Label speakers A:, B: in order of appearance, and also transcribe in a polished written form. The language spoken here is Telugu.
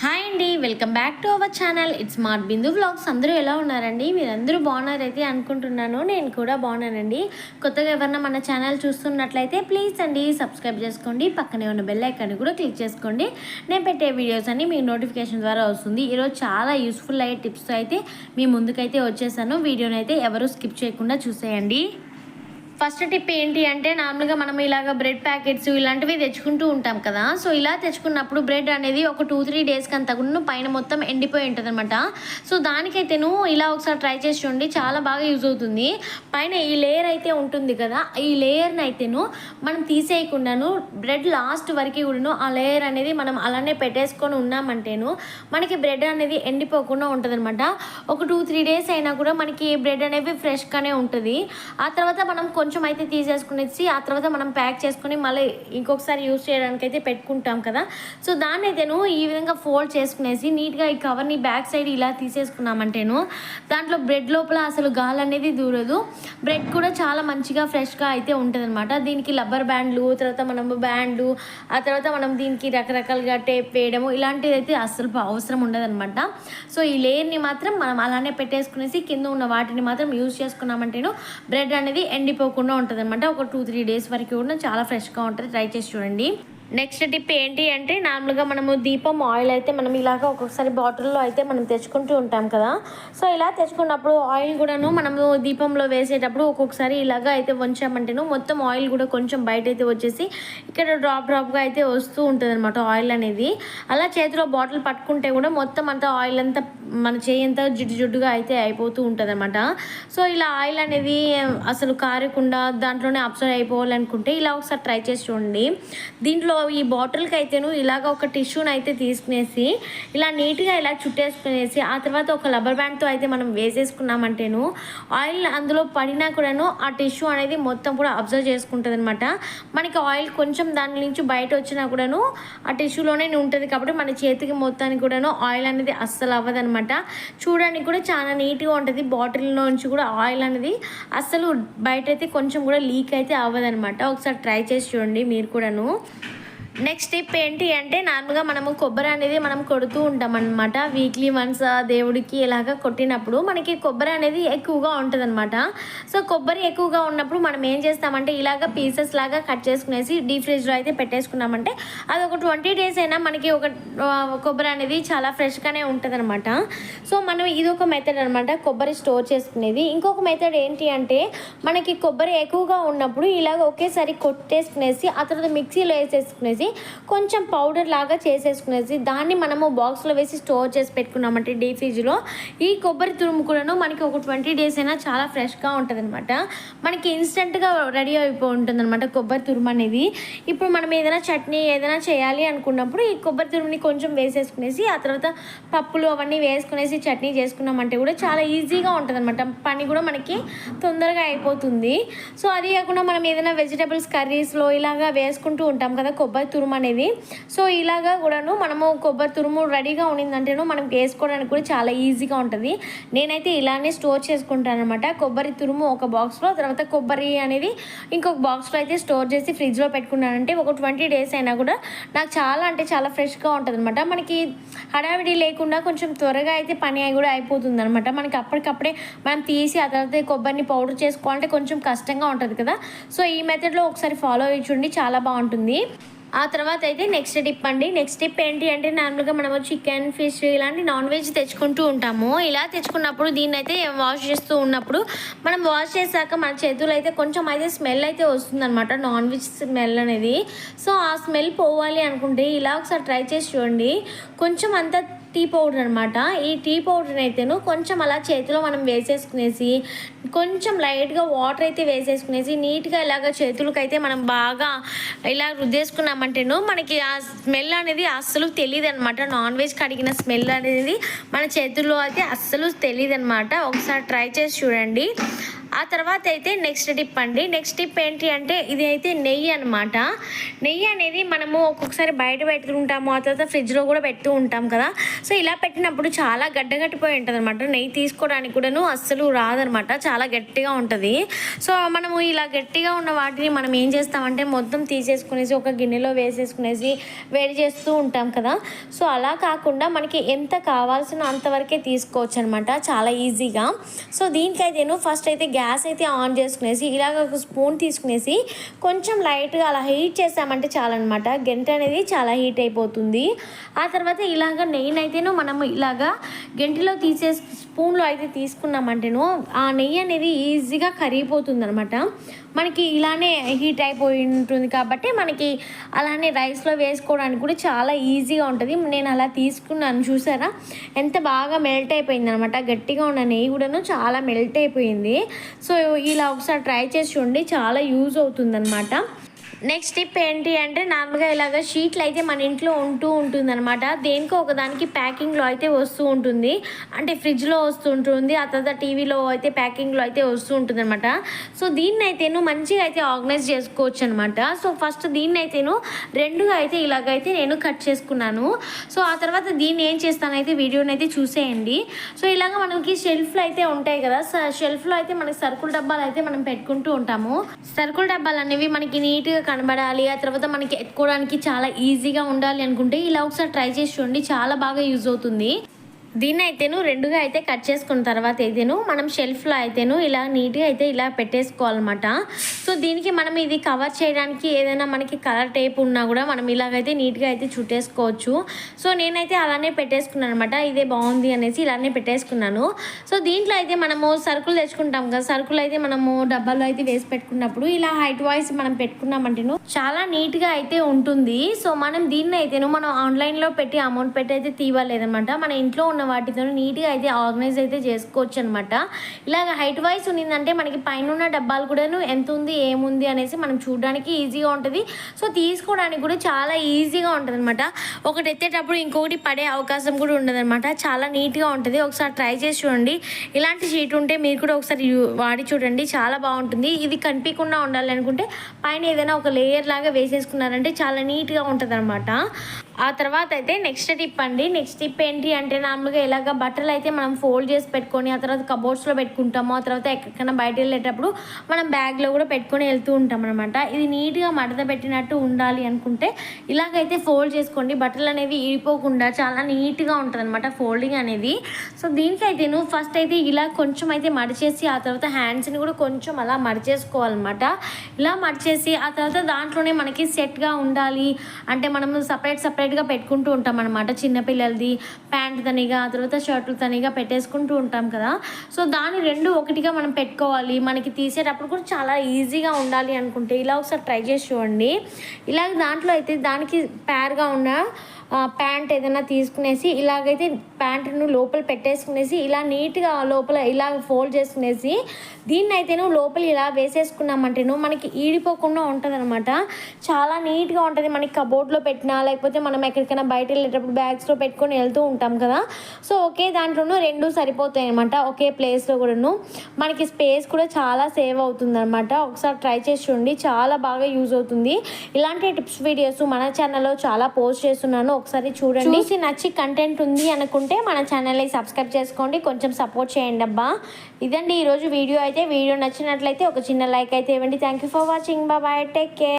A: హాయ్ అండి, welcome back to our channel. It's smart Bindu vlogs. అందరూ ఎలా ఉన్నారండి? మీరందరూ బాగున్నారైతే అనుకుంటున్నాను. నేను కూడా బాగున్నానండి. కొత్తగా ఎవరన్నా మన ఛానల్ చూస్తున్నట్లయితే ప్లీజ్ అండి సబ్స్క్రైబ్ చేసుకోండి. పక్కనే ఉన్న బెల్ ఐకాన్ కూడా క్లిక్ చేసుకోండి. నేను పెట్టే వీడియోస్ అన్ని మీకు నోటిఫికేషన్ ద్వారా వస్తుంది. ఈరోజు చాలా యూస్ఫుల్ అయ్యే టిప్స్ అయితే మీ ముందుకైతే వచ్చేసాను. వీడియోని అయితే ఎవరు స్కిప్ చేయకుండా చూసేయండి. ఫస్ట్ టిప్ ఏంటి అంటే, నార్మల్గా మనం ఇలాగ బ్రెడ్ ప్యాకెట్స్ ఇలాంటివి తెచ్చుకుంటూ ఉంటాం కదా. సో ఇలా తెచ్చుకున్నప్పుడు బ్రెడ్ అనేది ఒక 2-3 డేస్కి అంతా కూడా పైన మొత్తం ఎండిపోయి ఉంటుంది అనమాట. సో దానికైతేను ఇలా ఒకసారి ట్రై చేసి చూడండి, చాలా బాగా యూజ్ అవుతుంది. పైన ఈ లేయర్ అయితే ఉంటుంది కదా, ఈ లేయర్ని అయితేను మనం తీసేయకుండాను బ్రెడ్ లాస్ట్ వరకు కూడా ఆ లేయర్ అనేది మనం అలానే పెట్టేసుకొని ఉన్నామంటేను మనకి బ్రెడ్ అనేది ఎండిపోకుండా ఉంటుంది అనమాట. ఒక 2-3 డేస్ అయినా కూడా మనకి బ్రెడ్ అనేవి ఫ్రెష్గానే ఉంటుంది. ఆ తర్వాత మనం కొంచెం అయితే తీసేసుకునేసి ఆ తర్వాత మనం ప్యాక్ చేసుకుని మళ్ళీ ఇంకొకసారి యూజ్ చేయడానికి అయితే పెట్టుకుంటాం కదా. సో దాన్ని అయితేను ఈ విధంగా ఫోల్డ్ చేసుకునేసి నీట్గా ఈ కవర్ని బ్యాక్ సైడ్ ఇలా తీసేసుకున్నామంటేను దాంట్లో బ్రెడ్ లోపల అసలు గాలి అనేది దూరదు. బ్రెడ్ కూడా చాలా మంచిగా ఫ్రెష్గా అయితే ఉంటుంది అనమాట. దీనికి రబ్బర్ బ్యాండ్లు, తర్వాత మనము బ్యాండ్లు, ఆ తర్వాత మనం దీనికి రకరకాలుగా టేప్ వేయడము ఇలాంటిది అయితే అస్సలు అవసరం ఉండదన్నమాట. సో ఈ లేయర్ని మాత్రం మనం అలానే పెట్టేసుకునేసి కింద ఉన్న వాటిని మాత్రం యూజ్ చేసుకున్నామంటేను బ్రెడ్ అనేది ఎండిపోకుండా ఉంటుంది అనమాట. ఒక 2-3 డేస్ వరకు కూడా చాలా ఫ్రెష్గా ఉంటుంది. ట్రై చేసి చూడండి. నెక్స్ట్ టిప్ ఏంటి అంటే, నార్మల్గా మనము దీపం ఆయిల్ అయితే మనం ఇలాగ ఒక్కొక్కసారి బాటిల్లో అయితే మనం తెచ్చుకుంటూ ఉంటాం కదా. సో ఇలా తెచ్చుకున్నప్పుడు ఆయిల్ కూడాను మనము దీపంలో వేసేటప్పుడు ఒక్కొక్కసారి ఇలాగ అయితే వంచామంటేను మొత్తం ఆయిల్ కూడా కొంచెం బయట అయితే వచ్చేసి ఇక్కడ డ్రాప్గా అయితే వస్తూ ఉంటుంది అనమాట ఆయిల్ అనేది. అలా చేతిలో బాటిల్ పట్టుకుంటే కూడా మొత్తం అంతా ఆయిల్ అంతా మన చేయి అంతా జిడ్డుగా అయితే అయిపోతూ ఉంటుంది అనమాట. సో ఇలా ఆయిల్ అనేది అసలు కారకుండా దాంట్లోనే అబ్జర్వ్ అయిపోవాలనుకుంటే ఇలా ఒకసారి ట్రై చేసి చూడండి. దీంట్లో ఈ బాటిల్కి అయితేను ఇలాగ ఒక టిష్యూని అయితే తీసుకునేసి ఇలా నీట్గా ఇలా చుట్టేసుకునేసి ఆ తర్వాత ఒక రబ్బర్ బ్యాండ్తో అయితే మనం వేసేసుకున్నామంటేను ఆయిల్ అందులో పడినా కూడాను ఆ టిష్యూ అనేది మొత్తం కూడా అబ్జర్వ్ చేసుకుంటుంది అనమాట. మనకి ఆయిల్ కొంచెం దాని నుంచి బయట వచ్చినా కూడాను ఆ టిష్యూలోనే ఉంటుంది కాబట్టి మన చేతికి మొత్తానికి కూడాను ఆయిల్ అనేది అస్సలు అవ్వదనమాట. చూడడానికి కూడా చాలా నీట్గా ఉంటుంది. బాటిల్లో నుంచి కూడా ఆయిల్ అనేది అస్సలు బయట అయితే కొంచెం కూడా లీక్ అయితే అవ్వదనమాట. ఒకసారి ట్రై చేసి చూడండి మీరు కూడాను. నెక్స్ట్ టిప్ ఏంటి అంటే, నార్మల్గా మనము కొబ్బరి అనేది మనం కొడుతూ ఉంటాం అనమాట. వీక్లీ వన్స్ దేవుడికి ఇలాగ కొట్టినప్పుడు మనకి కొబ్బరి అనేది ఎక్కువగా ఉంటుంది అనమాట. సో కొబ్బరి ఎక్కువగా ఉన్నప్పుడు మనం ఏం చేస్తామంటే ఇలాగ పీసెస్ లాగా కట్ చేసుకునేసి డీప్ ఫ్రిడ్జ్లో అయితే పెట్టేసుకున్నామంటే అది ఒక 20 డేస్ అయినా మనకి ఒక కొబ్బరి అనేది చాలా ఫ్రెష్గానే ఉంటుంది అనమాట. సో మనం ఇది ఒక మెథడ్ అనమాట కొబ్బరి స్టోర్ చేసుకునేది. ఇంకొక మెథడ్ ఏంటి అంటే, మనకి కొబ్బరి ఎక్కువగా ఉన్నప్పుడు ఇలాగ ఒకేసారి కొట్టేసుకునేసి ఆ తర్వాత మిక్సీలో వేసేసుకునేసి కొంచెం పౌడర్ లాగా చేసేసుకునేసి దాన్ని మనము బాక్స్లో వేసి స్టోర్ చేసి పెట్టుకున్నామంటే డీప్ ఫ్రిడ్జ్లో ఈ కొబ్బరి తురుము కూడాను మనకి ఒక 20 డేస్ అయినా చాలా ఫ్రెష్గా ఉంటుంది అనమాట. మనకి ఇన్స్టెంట్గా రెడీ అయిపోయి ఉంటుంది అనమాట కొబ్బరి తురుము అనేది. ఇప్పుడు మనం ఏదైనా చట్నీ ఏదైనా చేయాలి అనుకున్నప్పుడు ఈ కొబ్బరి తురుముని కొంచెం వేసేసుకునేసి ఆ తర్వాత పప్పులు అవన్నీ వేసుకునేసి చట్నీ చేసుకున్నామంటే కూడా చాలా ఈజీగా ఉంటుంది అనమాట. పని కూడా మనకి తొందరగా అయిపోతుంది. సో అది కాకుండా మనం ఏదైనా వెజిటబుల్స్ కర్రీస్లో ఇలాగా వేసుకుంటూ ఉంటాం కదా కొబ్బరి తురుము అనేది. సో ఇలాగా కూడాను మనము కొబ్బరి తురుము రెడీగా ఉండిందంటేను మనం వేసుకోవడానికి కూడా చాలా ఈజీగా ఉంటుంది. నేనైతే ఇలానే స్టోర్ చేసుకుంటాను అనమాట. కొబ్బరి తురుము ఒక బాక్స్లో, తర్వాత కొబ్బరి అనేది ఇంకొక బాక్స్లో అయితే స్టోర్ చేసి ఫ్రిడ్జ్లో పెట్టుకున్నానంటే ఒక 20 డేస్ అయినా కూడా నాకు చాలా అంటే చాలా ఫ్రెష్గా ఉంటుంది అనమాట. మనకి హడావిడి లేకుండా కొంచెం త్వరగా అయితే పని కూడా అయిపోతుంది అనమాట. మనకి అప్పటికప్పుడే మనం తీసి ఆ తర్వాత కొబ్బరిని పౌడర్ చేసుకోవాలంటే కొంచెం కష్టంగా ఉంటుంది కదా. సో ఈ మెథడ్లో ఒకసారి ఫాలో అయ్యి చూడండి, చాలా బాగుంటుంది. ఆ తర్వాత అయితే నెక్స్ట్ టిప్ అండి. నెక్స్ట్ టిప్ ఏంటి అంటే, నార్మల్గా మనము చికెన్, ఫిష్ ఇలాంటి నాన్ వెజ్ తెచ్చుకుంటూ ఉంటాము. ఇలా తెచ్చుకున్నప్పుడు దీన్ని అయితే వాష్ చేస్తూ ఉన్నప్పుడు మనం వాష్ చేశాక మన చేతులు అయితే కొంచెం అయితే స్మెల్ అయితే వస్తుందన్నమాట, నాన్ వెజ్ స్మెల్ అనేది. సో ఆ స్మెల్ పోవాలి అనుకుంటే ఇలా ఒకసారి ట్రై చేసి చూడండి. కొంచెం అంతా టీ పౌడర్ అనమాట. ఈ టీ పౌడర్ అయితేను కొంచెం అలా చేతిలో మనం వేసేసుకునేసి కొంచెం లైట్గా వాటర్ అయితే వేసేసుకునేసి నీట్గా ఇలాగ చేతులకి అయితే మనం బాగా ఇలా రుద్దేసుకున్నామంటేను మనకి ఆ స్మెల్ అనేది అస్సలు తెలియదు అనమాట. నాన్ వెజ్ కడిగిన స్మెల్ అనేది మన చేతుల్లో అయితే అస్సలు తెలియదు అనమాట. ఒకసారి ట్రై చేసి చూడండి. ఆ తర్వాత అయితే నెక్స్ట్ టిప్ అండి. నెక్స్ట్ టిప్ ఏంటి అంటే ఇది అయితే నెయ్యి అనమాట. నెయ్యి అనేది మనము ఒక్కొక్కసారి బయట పెట్టుకుంటాము, ఆ తర్వాత ఫ్రిడ్జ్లో కూడా పెడుతూ ఉంటాం కదా. సో ఇలా పెట్టినప్పుడు చాలా గడ్డగట్టిపోయి ఉంటుంది అనమాట. నెయ్యి తీసుకోవడానికి కూడాను అస్సలు రాదనమాట, చాలా గట్టిగా ఉంటుంది. సో మనము ఇలా గట్టిగా ఉన్న వాటిని మనం ఏం చేస్తామంటే మొత్తం తీసేసుకునేసి ఒక గిన్నెలో వేసేసుకునేసి వేడి చేస్తూ ఉంటాం కదా. సో అలా కాకుండా మనకి ఎంత కావాల్సిన అంతవరకే తీసుకోవచ్చు అనమాట, చాలా ఈజీగా. సో దీనికైతేను ఫస్ట్ అయితే గ్యాస్ అయితే ఆన్ చేసుకునేసి ఇలాగ ఒక స్పూన్ తీసుకునేసి కొంచెం లైట్గా అలా హీట్ చేసామంటే చాలన్నమాట. గంట అనేది చాలా హీట్ అయిపోతుంది. ఆ తర్వాత ఇలాగ నెయ్యిని అయితేను మనము ఇలాగా గంటిలో స్పూన్లో అయితే తీసుకున్నామంటేను ఆ నెయ్యి అనేది ఈజీగా కరిగిపోతుంది అనమాట. మనకి ఇలానే హీట్ అయిపోయి ఉంటుంది కాబట్టి మనకి అలానే రైస్లో వేసుకోవడానికి కూడా చాలా ఈజీగా ఉంటుంది. నేను అలా తీసుకున్నాను, చూసారా ఎంత బాగా మెల్ట్ అయిపోయింది అనమాట. గట్టిగా ఉన్న నెయ్యి కూడాను చాలా మెల్ట్ అయిపోయింది. సో ఇలా ఒకసారి ట్రై చేసి చూడండి, చాలా యూజ్ అవుతుంది అనమాట. నెక్స్ట్ టిప్ ఏంటి అంటే నార్మల్గా ఇలాగ షీట్లు అయితే మన ఇంట్లో ఉంటుంది అనమాట. దేనికో ఒకదానికి ప్యాకింగ్లో అయితే వస్తూ ఉంటుంది, అంటే ఫ్రిడ్జ్లో వస్తూ ఉంటుంది, ఆ తర్వాత టీవీలో అయితే ప్యాకింగ్లో అయితే వస్తూ ఉంటుంది అనమాట. సో దీన్ని అయితేను మంచిగా అయితే ఆర్గనైజ్ చేసుకోవచ్చు అనమాట. సో ఫస్ట్ దీన్ని అయితేను రెండుగా అయితే ఇలాగైతే నేను కట్ చేసుకున్నాను. సో ఆ తర్వాత దీన్ని ఏం చేస్తానైతే వీడియోని అయితే చూసేయండి. సో ఇలాగ మనకి షెల్ఫ్లో అయితే ఉంటాయి కదా, షెల్ఫ్లో అయితే మనకి సరుకుల డబ్బాలు అయితే మనం పెట్టుకుంటూ ఉంటాము. సరుకుల డబ్బాలు అనేవి మనకి నీట్గా కనబడాలి, ఆ తర్వాత మనకి ఎత్తుకోవడానికి చాలా ఈజీగా ఉండాలి అనుకుంటే ఇలా ఒకసారి ట్రై చేసి చూడండి, చాలా బాగా యూజ్ అవుతుంది. దీన్ని అయితేను రెండుగా అయితే కట్ చేసుకున్న తర్వాత అయితేను మనం షెల్ఫ్లో అయితేను ఇలా నీట్గా అయితే ఇలా పెట్టేసుకోవాలన్నమాట. సో దీనికి మనం ఇది కవర్ చేయడానికి ఏదైనా మనకి కలర్ టేప్ ఉన్నా కూడా మనం ఇలాగైతే నీట్గా అయితే చుట్టేసుకోవచ్చు. సో నేనైతే అలానే పెట్టేసుకున్నాను అనమాట, ఇదే బాగుంది అనేసి ఇలానే పెట్టేసుకున్నాను. సో దీంట్లో అయితే మనము సరుకులు తెచ్చుకుంటాం కదా, సరుకులు అయితే మనము డబ్బాలో అయితే వేసి పెట్టుకున్నప్పుడు ఇలా హైట్ వాయిస్ మనం పెట్టుకున్నామంటేను చాలా నీట్గా అయితే ఉంటుంది. సో మనం దీన్ని అయితేను మనం ఆన్లైన్లో పెట్టి అమౌంట్ పెట్టి అయితే తీయలేదన్నమాట, మన ఇంట్లో ఉన్న వాటితో నీట్గా అయితే ఆర్గనైజ్ అయితే చేసుకోవచ్చు అనమాట. ఇలాగ హైట్ వైజ్ ఉన్నిందంటే మనకి పైన ఉన్న డబ్బాలు కూడాను ఎంత ఉంది ఏముంది అనేసి మనం చూడడానికి ఈజీగా ఉంటుంది. సో తీసుకోవడానికి కూడా చాలా ఈజీగా ఉంటుంది అనమాట. ఒకటి ఎత్తేటప్పుడు ఇంకొకటి పడే అవకాశం కూడా ఉండదు అనమాట, చాలా నీట్గా ఉంటుంది. ఒకసారి ట్రై చేసి చూడండి, ఇలాంటి షీట్ ఉంటే మీరు కూడా ఒకసారి వాడి చూడండి, చాలా బాగుంటుంది. ఇది కనిపించకుండా ఉండాలి అనుకుంటే పైన ఏదైనా ఒక లేయర్ లాగా వేసేసుకున్నారంటే చాలా నీట్గా ఉంటుంది అనమాట. ఆ తర్వాత అయితే నెక్స్ట్ టిప్ అండి. నెక్స్ట్ టిప్ ఏంటి అంటే నార్మల్గా ఇలాగ బట్టలు అయితే మనం ఫోల్డ్ చేసి పెట్టుకొని ఆ తర్వాత కబోర్డ్స్లో పెట్టుకుంటాము, ఆ తర్వాత ఎక్కడికైనా బయట వెళ్ళేటప్పుడు మనం బ్యాగ్లో కూడా పెట్టుకొని వెళ్తూ ఉంటాం అనమాట. ఇది నీట్గా మడత పెట్టినట్టు ఉండాలి అనుకుంటే ఇలాగైతే ఫోల్డ్ చేసుకోండి, బట్టలు అనేవి ఇడిపోకుండా చాలా నీట్గా ఉంటుంది అనమాట ఫోల్డింగ్ అనేది. సో దీనికైతే ఫస్ట్ అయితే ఇలా కొంచెం అయితే మడిచేసి ఆ తర్వాత హ్యాండ్స్ని కూడా కొంచెం అలా మడిచేసుకోవాలన్నమాట. ఇలా మడిచేసి ఆ తర్వాత దాంట్లోనే మనకి సెట్గా ఉండాలి అంటే మనం సపరేట్గా పెట్టుకుంటూ ఉంటాం అనమాట. చిన్నపిల్లలది ప్యాంట్ తనిగా ఆ తర్వాత షర్ట్లు తనిగా పెట్టేసుకుంటూ ఉంటాం కదా. సో దాన్ని రెండు ఒకటిగా మనం పెట్టుకోవాలి. మనకి తీసేటప్పుడు కూడా చాలా ఈజీగా ఉండాలి అనుకుంటే ఇలా ఒకసారి ట్రై చేసి చూడండి. ఇలాగ దాంట్లో అయితే దానికి ప్యార్గా ఉన్న ప్యాంట్ ఏదైనా తీసుకునేసి ఇలాగైతే ప్యాంటును లోపల పెట్టేసుకునేసి ఇలా నీట్గా లోపల ఇలా ఫోల్డ్ చేసుకునేసి దీన్ని అయితేను లోపల ఇలా వేసేసుకున్నామంటేను మనకి ఈడిపోకుండా ఉంటుంది అనమాట. చాలా నీట్గా ఉంటుంది. మనకి కబోర్డ్లో పెట్టినా లేకపోతే మనం ఎక్కడికైనా బయట వెళ్ళేటప్పుడు బ్యాగ్స్లో పెట్టుకొని వెళ్తూ ఉంటాం కదా. సో ఒకే దాంట్లోనూ రెండు సరిపోతాయి అనమాట, ఒకే ప్లేస్లో కూడాను మనకి స్పేస్ కూడా చాలా సేవ్ అవుతుంది అనమాట. ఒకసారి ట్రై చేసి చూడండి, చాలా బాగా యూజ్ అవుతుంది. ఇలాంటి టిప్స్ వీడియోస్ మన ఛానల్లో చాలా పోస్ట్ చేస్తున్నాను, ఒకసారి చూడండి. చూసి నచ్చి కంటెంట్ ఉంది అనుకుంటే మన ఛానల్ని సబ్స్క్రైబ్ చేసుకోండి, కొంచెం సపోర్ట్ చేయండి అబ్బా. ఇదండి ఈరోజు వీడియో అయితే. వీడియో నచ్చినట్లయితే ఒక చిన్న లైక్ అయితే ఇవ్వండి. Thank you for watching, bye, take care.